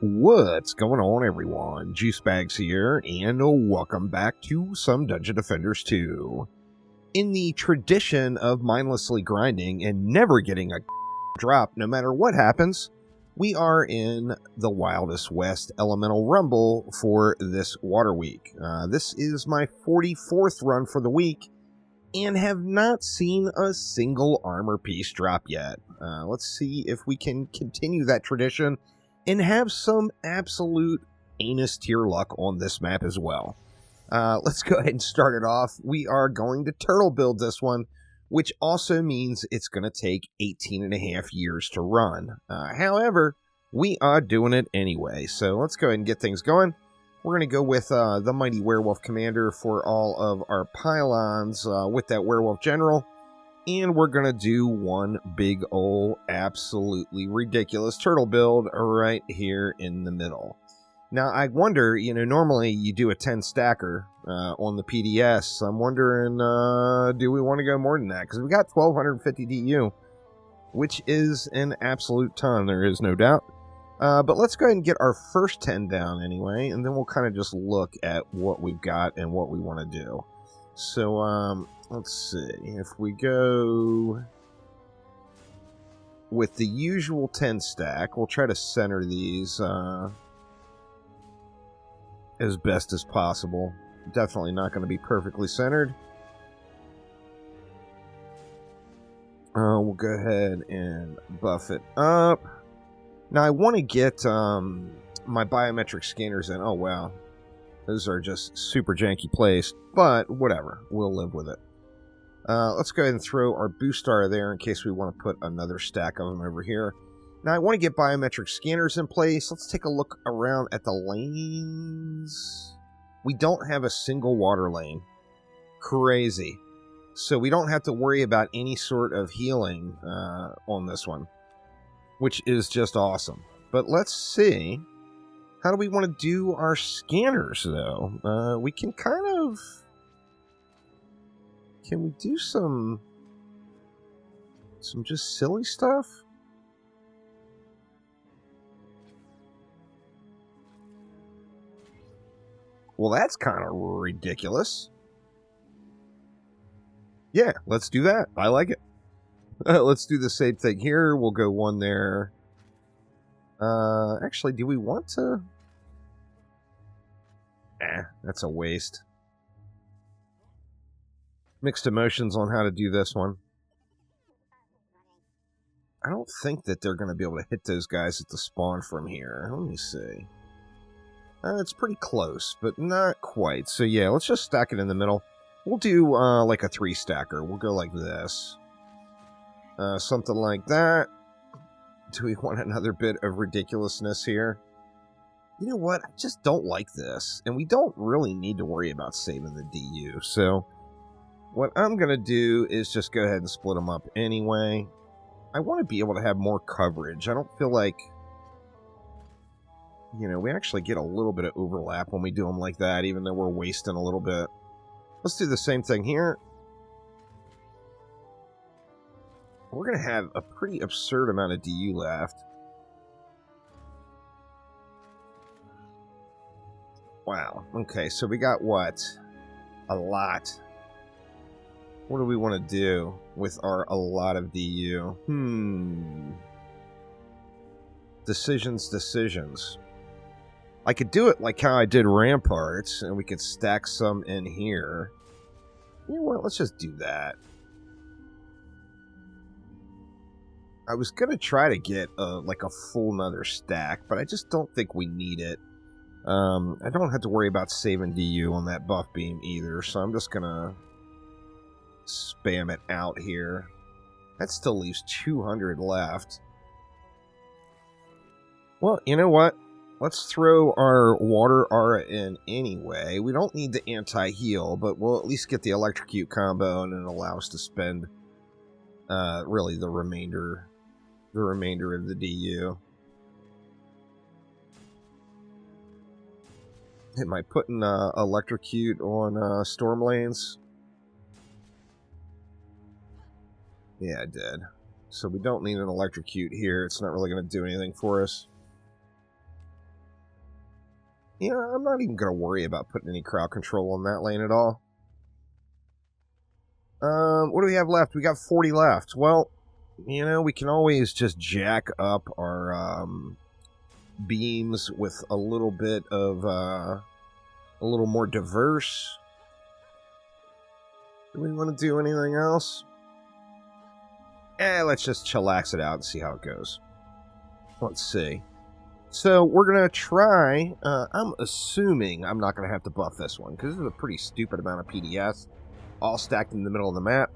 What's going on, everyone? Juicebags here, and welcome back to some Dungeon Defenders 2. In the tradition of mindlessly grinding and never getting a drop no matter what happens, we are in the Wildest West Elemental Rumble for this water week. This is my 44th run for the week, and have not seen a single armor piece drop yet. Let's see if we can continue that tradition and have some absolute anus tier luck on this map as well. Let's go ahead and start it off. We are going to turtle build this one, which also means it's going to take 18 and a half years to run. However, we are doing it anyway, so let's go ahead and get things going. We're going to go with the Mighty Werewolf Commander for all of our pylons with that Werewolf General. And we're going to do one big ol' absolutely ridiculous turtle build right here in the middle. Now, I wonder, normally you do a 10 stacker on the PDS. I'm wondering, do we want to go more than that? Because we got 1,250 DU, which is an absolute ton, there is no doubt. But let's go ahead and get our first 10 down anyway, and then we'll kind of just look at what we've got and what we want to do. So, let's see. If we go with the usual 10 stack, we'll try to center these as best as possible. Definitely not going to be perfectly centered. We'll go ahead and buff it up. Now, I want to get my biometric scanners in. Oh, wow. Those are just super janky placed, but whatever. We'll live with it. Let's go ahead and throw our boost star there in case we want to put another stack of them over here. Now, I want to get biometric scanners in place. Let's take a look around at the lanes. We don't have a single water lane. Crazy. So we don't have to worry about any sort of healing on this one, which is just awesome. But let's see. How do we want to do our scanners, though? We can kind of... Can we do some just silly stuff? Well, that's kind of ridiculous. Yeah, let's do that. I like it. Let's do the same thing here. We'll go one there. Actually, do we want to... that's a waste. Mixed emotions on how to do this one. I don't think that they're going to be able to hit those guys at the spawn from here. Let me see. It's pretty close, but not quite. So yeah, let's just stack it in the middle. We'll do like a 3-stacker. We'll go like this. Something like that. Do we want another bit of ridiculousness here? You know what? I just don't like this. And we don't really need to worry about saving the DU. So what I'm going to do is just go ahead and split them up anyway. I want to be able to have more coverage. I don't feel like, we actually get a little bit of overlap when we do them like that, even though we're wasting a little bit. Let's do the same thing here. We're going to have a pretty absurd amount of DU left. Wow. Okay, so we got what? A lot. What do we want to do with our a lot of DU? Decisions. I could do it like how I did Ramparts, and we could stack some in here. You know what? Let's just do that. I was going to try to get like a full another stack, but I just don't think we need it. I don't have to worry about saving DU on that buff beam either, so I'm just going to spam it out here. That still leaves 200 left. Well, you know what? Let's throw our water aura in anyway. We don't need the anti-heal, but we'll at least get the electrocute combo, and it'll allow us to spend really the remainder of the DU. Am I putting electrocute on storm lanes? Yeah, I did. So we don't need an electrocute here. It's not really going to do anything for us. I'm not even going to worry about putting any crowd control on that lane at all. What do we have left? We got 40 left. Well, we can always just jack up our beams with a little bit of a little more diverse. Do we want to do anything else? Let's just chillax it out and see how it goes. Let's see. So we're going to try, I'm assuming I'm not going to have to buff this one, because this is a pretty stupid amount of PDS, all stacked in the middle of the map.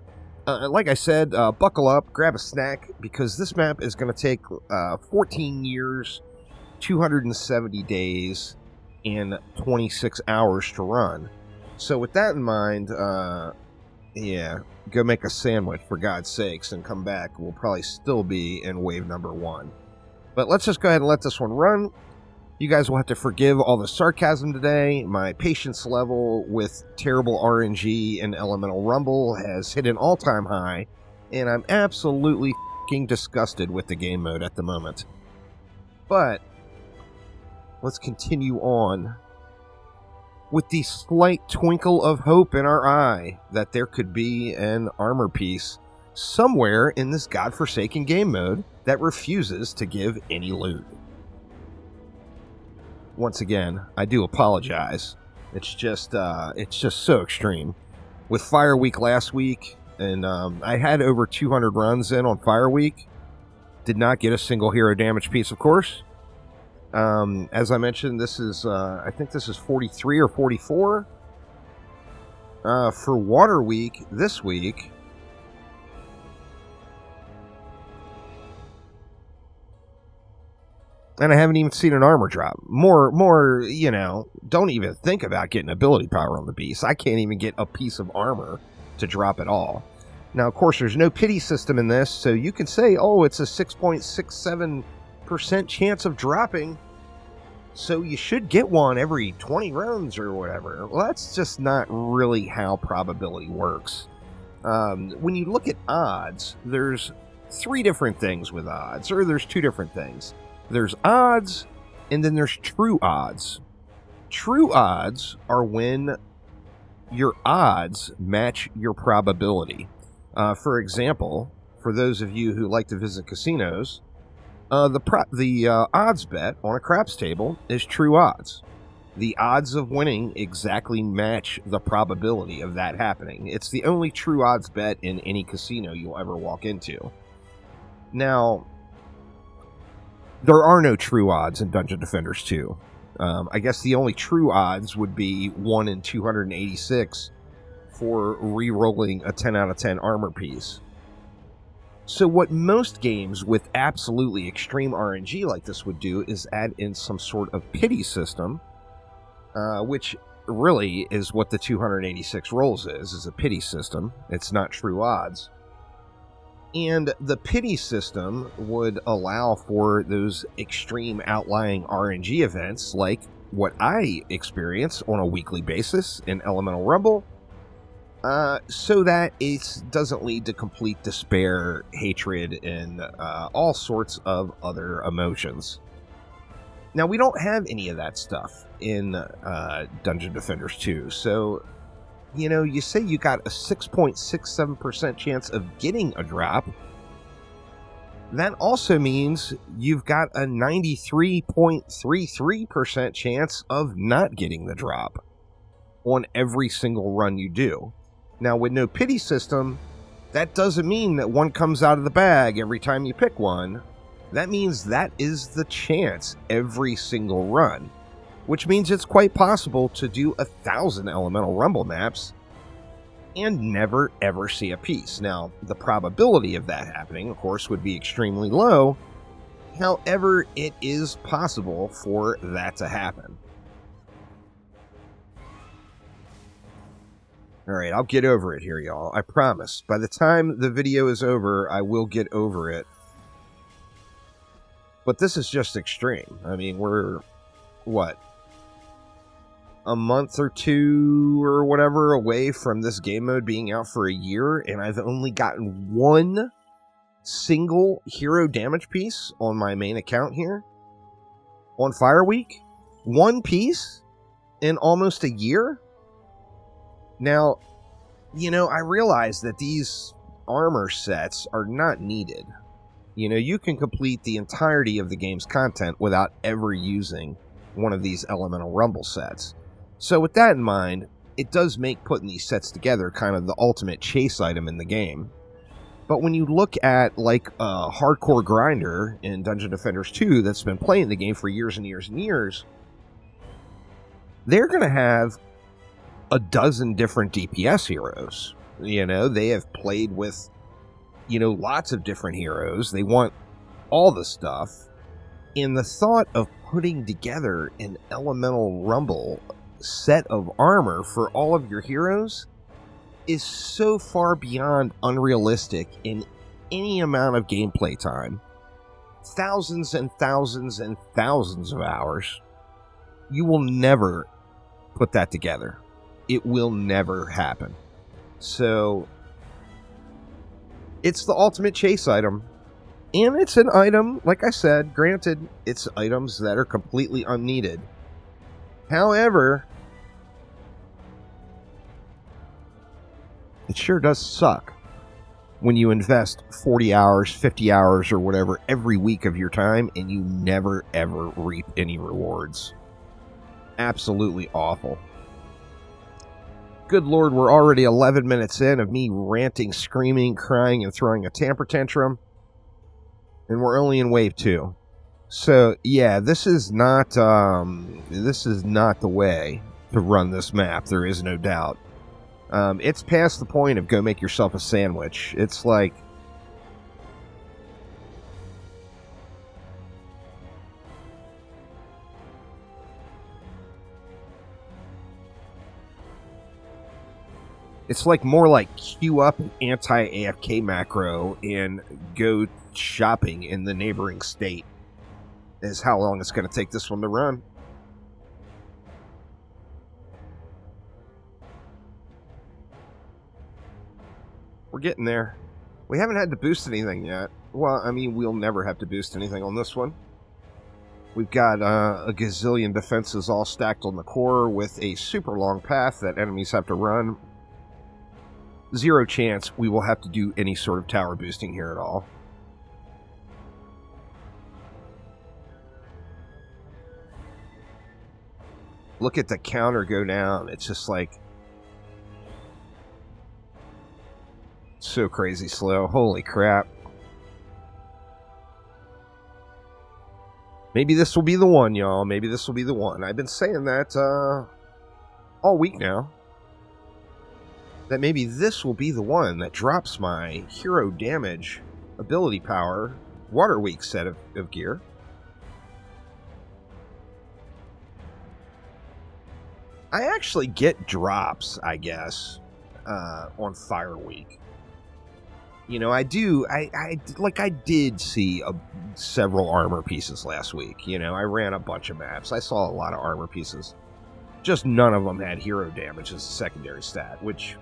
Like I said, buckle up, grab a snack, because this map is going to take 14 years, 270 days, and 26 hours to run. So with that in mind, yeah, go make a sandwich, for God's sakes, and come back. We'll probably still be in wave number 1. But let's just go ahead and let this one run. You guys will have to forgive all the sarcasm today. My patience level with terrible RNG and Elemental Rumble has hit an all-time high, and I'm absolutely f***ing disgusted with the game mode at the moment. But let's continue on with the slight twinkle of hope in our eye that there could be an armor piece somewhere in this godforsaken game mode that refuses to give any loot. Once again, I do apologize. It's just so extreme. With Fire Week last week, and I had over 200 runs in on Fire Week. Did not get a single hero damage piece, of course. As I mentioned, this is, I think this is 43 or 44. For Water Week this week, and I haven't even seen an armor drop. More, don't even think about getting ability power on the beast. I can't even get a piece of armor to drop at all. Now, of course, there's no pity system in this, so you can say, oh, it's a 6.67% chance of dropping, so you should get one every 20 rounds or whatever. Well, that's just not really how probability works. When you look at odds, there's 3 different things with odds, or there's 2 different things. There's odds, and then there's true odds. True odds are when your odds match your probability. For example, for those of you who like to visit casinos, the odds bet on a craps table is true odds. The odds of winning exactly match the probability of that happening. It's the only true odds bet in any casino you'll ever walk into. Now, there are no true odds in Dungeon Defenders 2. I guess the only true odds would be 1 in 286 for re-rolling a 10 out of 10 armor piece. So what most games with absolutely extreme RNG like this would do is add in some sort of pity system, which really is what the 286 rolls is a pity system. It's not true odds. And the pity system would allow for those extreme outlying RNG events like what I experience on a weekly basis in Elemental Rumble, so that it doesn't lead to complete despair, hatred, and all sorts of other emotions. Now, we don't have any of that stuff in Dungeon Defenders 2, so you say you got a 6.67% chance of getting a drop. That also means you've got a 93.33% chance of not getting the drop on every single run you do. Now, with no pity system, that doesn't mean that one comes out of the bag every time you pick one. That means that is the chance every single run, which means it's quite possible to do 1,000 Elemental Rumble maps and never ever see a piece. Now, the probability of that happening, of course, would be extremely low. However, it is possible for that to happen. Alright, I'll get over it here, y'all. I promise. By the time the video is over, I will get over it. But this is just extreme. I mean, we're, what, a month or 2 or whatever away from this game mode being out for a year, and I've only gotten one single hero damage piece on my main account here on Fire Week. One piece? in almost a year. Now, I realize that these armor sets are not needed. You can complete the entirety of the game's content without ever using one of these Elemental Rumble sets. So with that in mind, it does make putting these sets together kind of the ultimate chase item in the game. But when you look at like a hardcore grinder in Dungeon Defenders 2 that's been playing the game for years and years and years, they're going to have a dozen different DPS heroes. They have played with, lots of different heroes. They want all the stuff. And the thought of putting together an Elemental Rumble set of armor for all of your heroes is so far beyond unrealistic in any amount of gameplay time. Thousands and thousands and thousands of hours. You will never put that together. It will never happen. So, it's the ultimate chase item. And it's an item, like I said, granted, it's items that are completely unneeded. However, it sure does suck when you invest 40 hours, 50 hours, or whatever every week of your time and you never, ever reap any rewards. Absolutely awful. Good Lord, we're already 11 minutes in of me ranting, screaming, crying, and throwing a temper tantrum. And we're only in wave 2. So, yeah, this is not the way to run this map, there is no doubt. It's past the point of go make yourself a sandwich. It's like, more like queue up an anti-AFK macro and go shopping in the neighboring state is how long it's going to take this one to run. We're getting there. We haven't had to boost anything yet. Well, I mean, we'll never have to boost anything on this one. We've got a gazillion defenses all stacked on the core with a super long path that enemies have to run. Zero chance we will have to do any sort of tower boosting here at all. Look at the counter go down. It's just like so crazy slow. Holy crap. Maybe this will be the one, y'all. Maybe this will be the one. I've been saying that all week now. That maybe this will be the one that drops my hero damage ability power water weak set of gear. I actually get drops, I guess, on Fire Week. I do. I did see several armor pieces last week. I ran a bunch of maps. I saw a lot of armor pieces. Just none of them had hero damage as a secondary stat, which,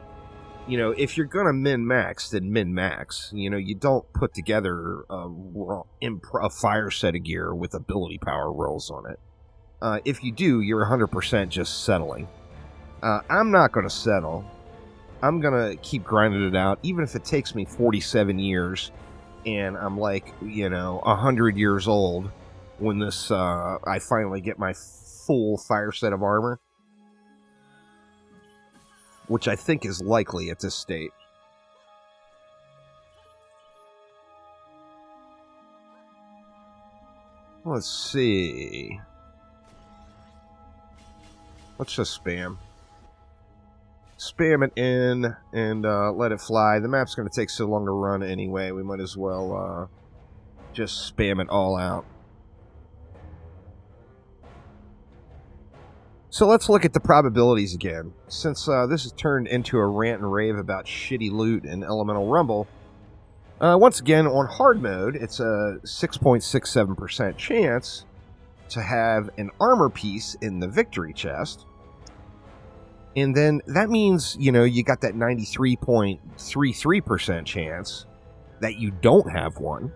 if you're going to min-max, then min-max. You don't put together a fire set of gear with ability power rolls on it. If you do, you're 100% just settling. I'm not going to settle. I'm going to keep grinding it out, even if it takes me 47 years, and I'm 100 years old when I finally get my full fire set of armor. Which I think is likely at this state. Let's see. Let's just spam. Spam it in and let it fly. The map's going to take so long to run anyway. We might as well just spam it all out. So let's look at the probabilities again. Since this has turned into a rant and rave about shitty loot and Elemental Rumble, once again, on hard mode, it's a 6.67% chance to have an armor piece in the victory chest. And then that means, you got that 93.33% chance that you don't have one.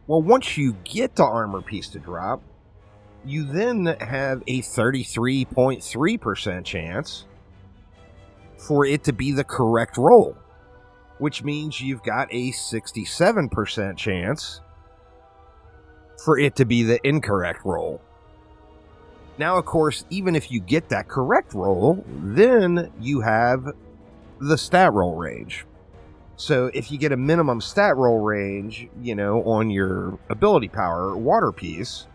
Well, once you get the armor piece to drop, You then have a 33.3% chance for it to be the correct roll, which means you've got a 67% chance for it to be the incorrect roll. Now, of course, even if you get that correct roll, then you have the stat roll range. So if you get a minimum stat roll range, on your ability power water piece,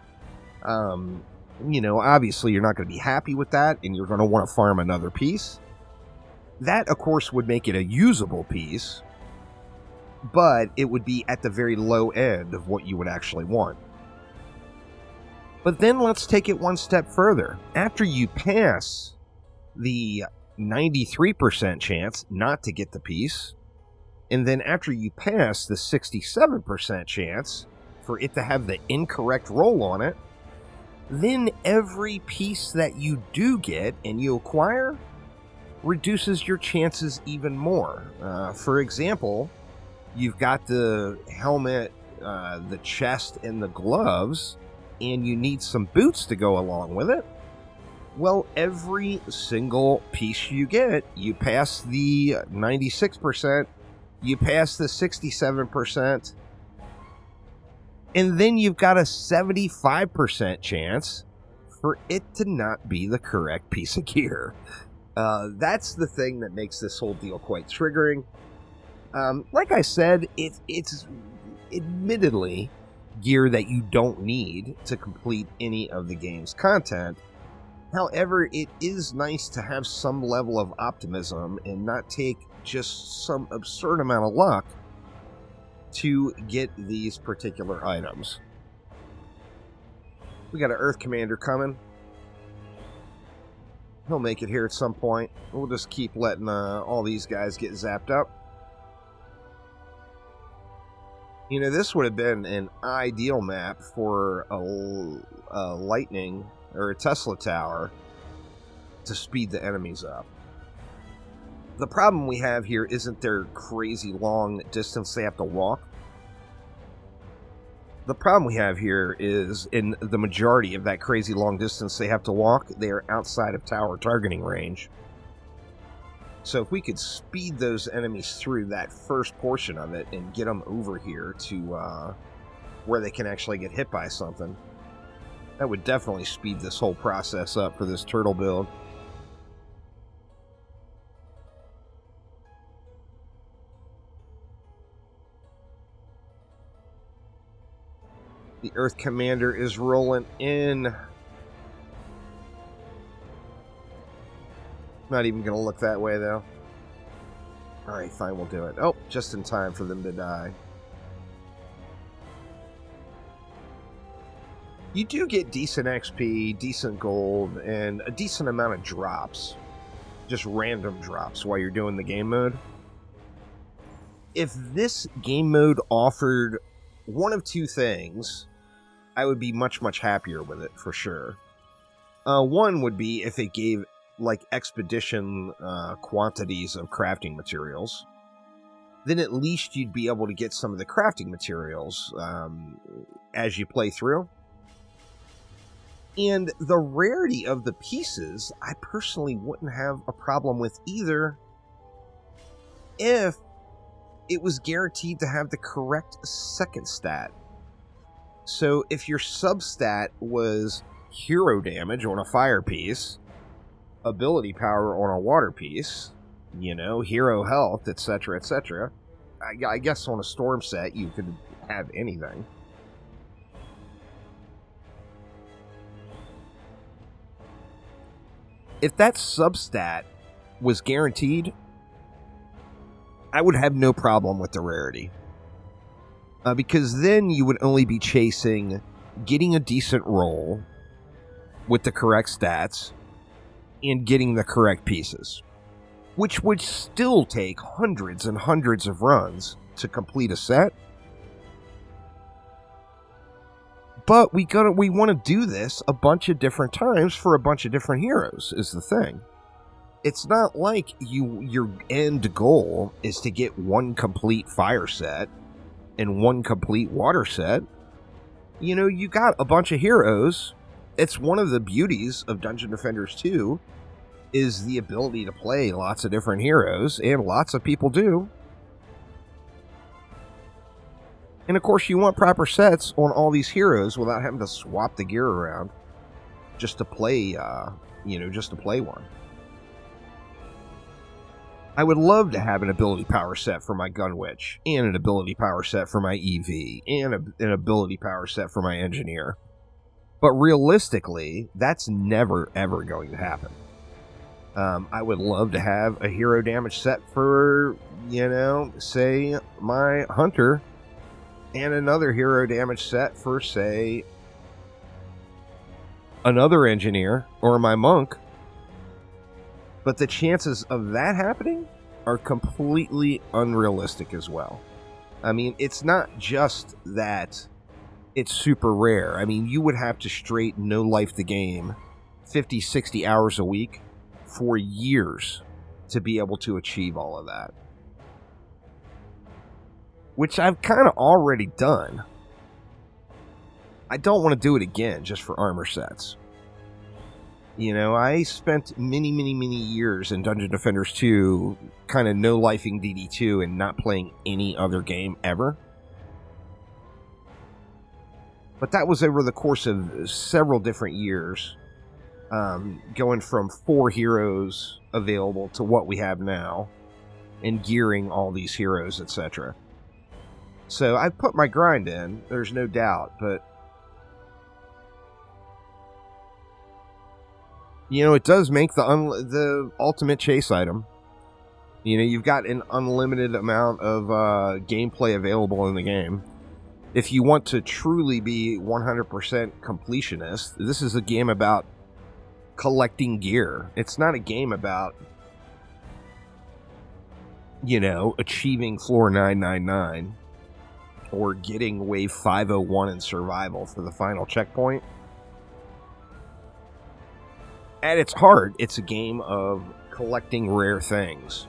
obviously you're not going to be happy with that, and you're going to want to farm another piece. That, of course, would make it a usable piece, but it would be at the very low end of what you would actually want. But then let's take it one step further. After you pass the 93% chance not to get the piece, and then after you pass the 67% chance for it to have the incorrect roll on it, then every piece that you do get and you acquire reduces your chances even more. For example, you've got the helmet, the chest, and the gloves, and you need some boots to go along with it. Well, every single piece you get, you pass the 96%, you pass the 67%, and then you've got a 75% chance for it to not be the correct piece of gear. That's the thing that makes this whole deal quite triggering. Like I said, it's admittedly gear that you don't need to complete any of the game's content. However, it is nice to have some level of optimism and not take just some absurd amount of luck to get these particular items. We got an Earth Commander coming. He'll make it here at some point. We'll just keep letting all these guys get zapped up. This would have been an ideal map for a lightning or a Tesla tower to speed the enemies up. The problem we have here isn't their crazy long distance they have to walk. The problem we have here is in the majority of that crazy long distance they have to walk, they are outside of tower targeting range. So if we could speed those enemies through that first portion of it and get them over here to where they can actually get hit by something, that would definitely speed this whole process up for this turtle build. The Earth Commander is rolling in. Not even going to look that way, though. Alright, fine, we'll do it. Oh, just in time for them to die. You do get decent XP, decent gold, and a decent amount of drops. Just random drops while you're doing the game mode. If this game mode offered one of two things, I would be much, much happier with it, for sure. One would be if it gave like expedition quantities of crafting materials, then at least you'd be able to get some of the crafting materials as you play through. And the rarity of the pieces, I personally wouldn't have a problem with either if it was guaranteed to have the correct second stat. So if your substat was hero damage on a fire piece, ability power on a water piece, hero health, etc., etc. I guess on a storm set you could have anything. If that substat was guaranteed, I would have no problem with the rarity. Because then you would only be chasing getting a decent roll with the correct stats and getting the correct pieces, which would still take hundreds and hundreds of runs to complete a set. But we want to do this a bunch of different times for a bunch of different heroes, is the thing. It's not like your end goal is to get one complete fire set and one complete water set. You got a bunch of heroes, it's one of the beauties of Dungeon Defenders 2 is the ability to play lots of different heroes, and lots of people do. And of course, you want proper sets on all these heroes without having to swap the gear around just to play, just to play one. I would love to have an ability power set for my Gun Witch, and an ability power set for my EV, and an ability power set for my Engineer. But realistically, that's never, ever going to happen. I would love to have a hero damage set for, say, my Hunter, and another hero damage set for, say, another Engineer or my Monk. But the chances of that happening are completely unrealistic as well. I mean, it's not just that it's super rare. I mean, you would have to straight no life the game 50, 60 hours a week for years to be able to achieve all of that. Which I've kind of already done. I don't want to do it again just for armor sets. I spent many, many, many years in Dungeon Defenders 2 kind of no-lifing DD2 and not playing any other game ever. But that was over the course of several different years, going from 4 heroes available to what we have now, and gearing all these heroes, etc. So I put my grind in, there's no doubt, but it does make the ultimate chase item. You've got an unlimited amount of gameplay available in the game. If you want to truly be 100% completionist, this is a game about collecting gear. It's not a game about, achieving floor 999 or getting wave 501 in survival for the final checkpoint. At its heart, it's a game of collecting rare things.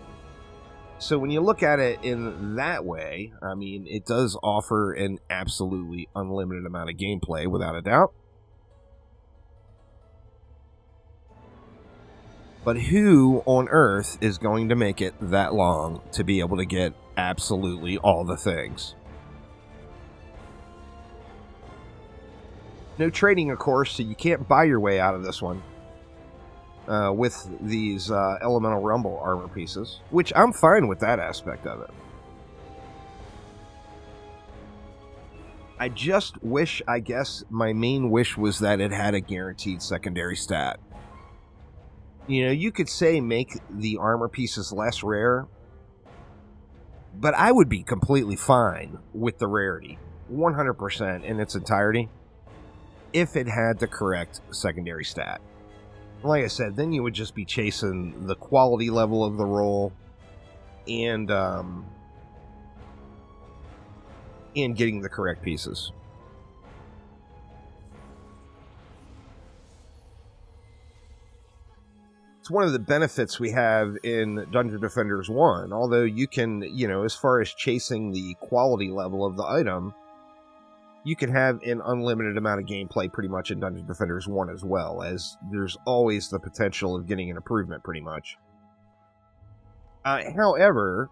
So when you look at it in that way, I mean, it does offer an absolutely unlimited amount of gameplay, without a doubt. But who on earth is going to make it that long to be able to get absolutely all the things? No trading, of course, so you can't buy your way out of this one. With these Elemental Rumble armor pieces, which I'm fine with that aspect of it. I just wish, I guess, my main wish was that it had a guaranteed secondary stat. You could say make the armor pieces less rare, but I would be completely fine with the rarity, 100% in its entirety, if it had the correct secondary stat. Like I said, then you would just be chasing the quality level of the roll and getting the correct pieces. It's one of the benefits we have in Dungeon Defenders 1. Although you can, as far as chasing the quality level of the item, you can have an unlimited amount of gameplay pretty much in Dungeon Defenders 1 as well, as there's always the potential of getting an improvement pretty much. However,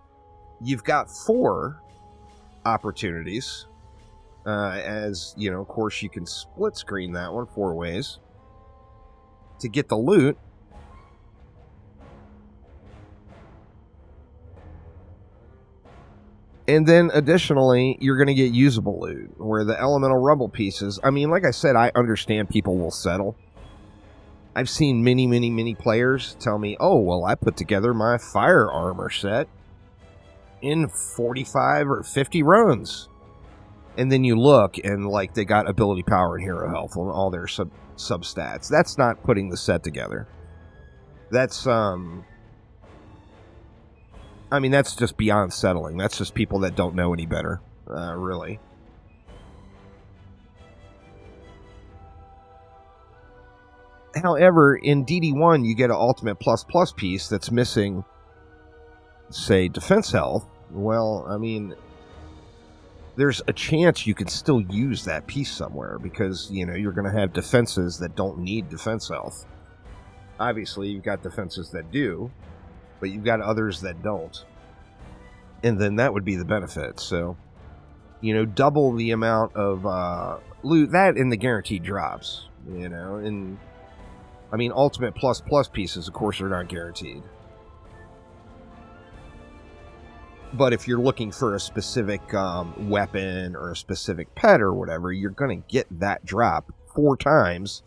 you've got 4 opportunities, as, of course you can split screen that one 4 ways to get the loot. And then, additionally, you're going to get usable loot, where the Elemental Rumble pieces, I mean, like I said, I understand people will settle. I've seen many, many, many players tell me, oh, well, I put together my fire armor set in 45 or 50 runs. And then you look, and, they got ability power and hero health on all their substats. That's not putting the set together. That's, that's just beyond settling. That's just people that don't know any better, really. However, in DD1, you get an Ultimate Plus Plus piece that's missing, say, defense health. Well, there's a chance you could still use that piece somewhere because, you know, you're going to have defenses that don't need defense health. Obviously, you've got defenses that do, but you've got others that don't. And then that would be the benefit. So, you know, double the amount of loot, that in the guaranteed drops, you know. And, I mean, Ultimate Plus pieces, of course, are not guaranteed. But if you're looking for a specific weapon or a specific pet or whatever, you're going to get that drop 4 times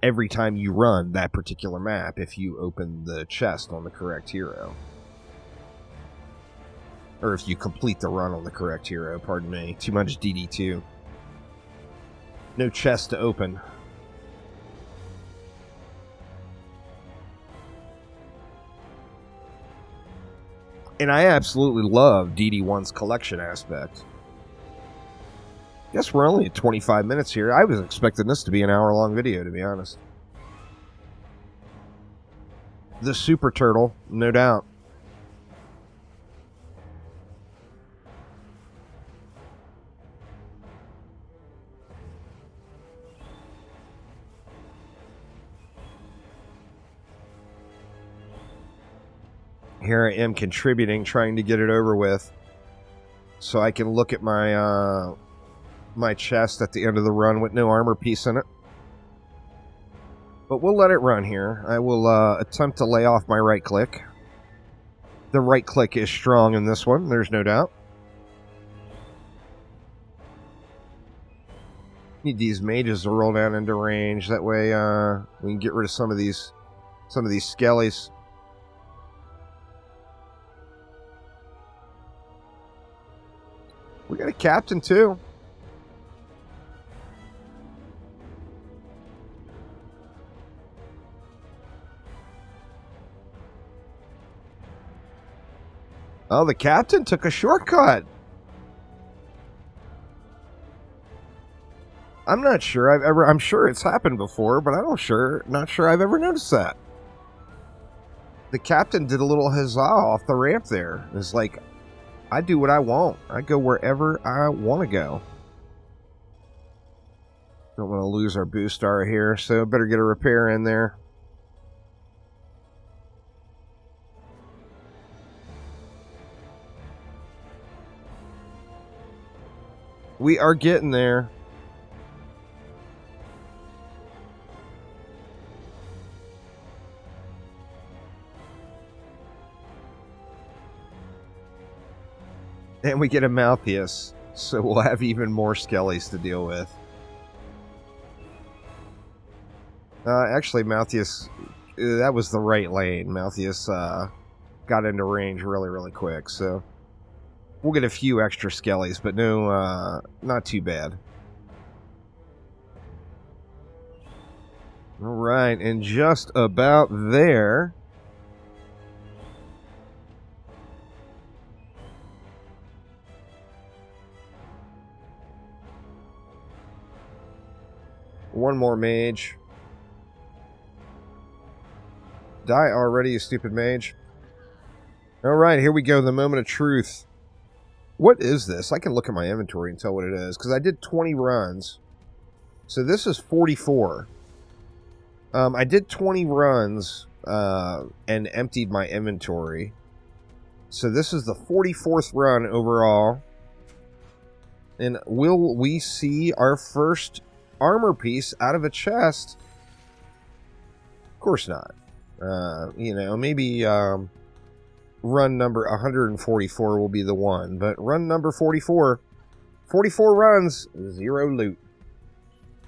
every time you run that particular map if you open the chest on the correct hero. Or if you complete the run on the correct hero, pardon me. Too much DD2. No chest to open. And I absolutely love DD1's collection aspect. Guess we're only at 25 minutes here. I was expecting this to be an hour-long video, to be honest. The Super Turtle, no doubt. Here I am contributing, trying to get it over with, so I can look at my my chest at the end of the run with no armor piece in it. But we'll let it run here. I will attempt to lay off my right click. The right click is strong in this one, there's no doubt. Need these mages to roll down into range. That way we can get rid of some of these skellies. We got a captain too. Oh, the captain took a shortcut. I'm not sure I'm sure it's happened before, but not sure I've ever noticed that. The captain did a little huzzah off the ramp there. It's like, I do what I want. I go wherever I want to go. Don't want to lose our boost star here, so better get a repair in there. We are getting there. And we get a Malthius, so we'll have even more skellies to deal with. Actually, Malthius, that was the right lane. Malthius got into range really, really quick, so we'll get a few extra skellies, but no, not too bad. All right, and just about there. One more mage. Die already, you stupid mage. Alright, here we go. The moment of truth. What is this? I can look at my inventory and tell what it is. Because I did 20 runs. So this is 44. I did 20 runs and emptied my inventory. So this is the 44th run overall. And will we see our first armor piece out of a chest? Of course not. You know, maybe run number 144 will be the one, but run number 44 runs, 0 loot.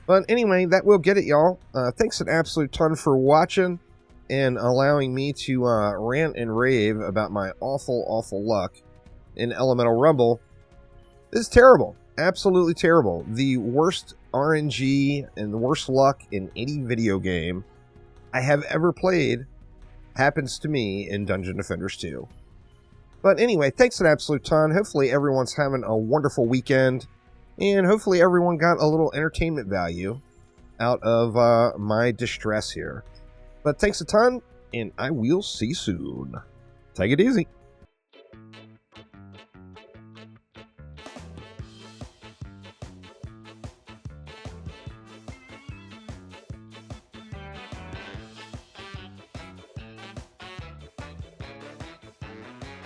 But anyway, that will get it, y'all. Thanks an absolute ton for watching and allowing me to rant and rave about my awful luck in Elemental Rumble. This is terrible. Absolutely terrible. The worst RNG and the worst luck in any video game I have ever played happens to me in Dungeon Defenders 2. But anyway, thanks an absolute ton. Hopefully everyone's having a wonderful weekend, and hopefully everyone got a little entertainment value out of my distress here. But thanks a ton, and I will see you soon. Take it easy.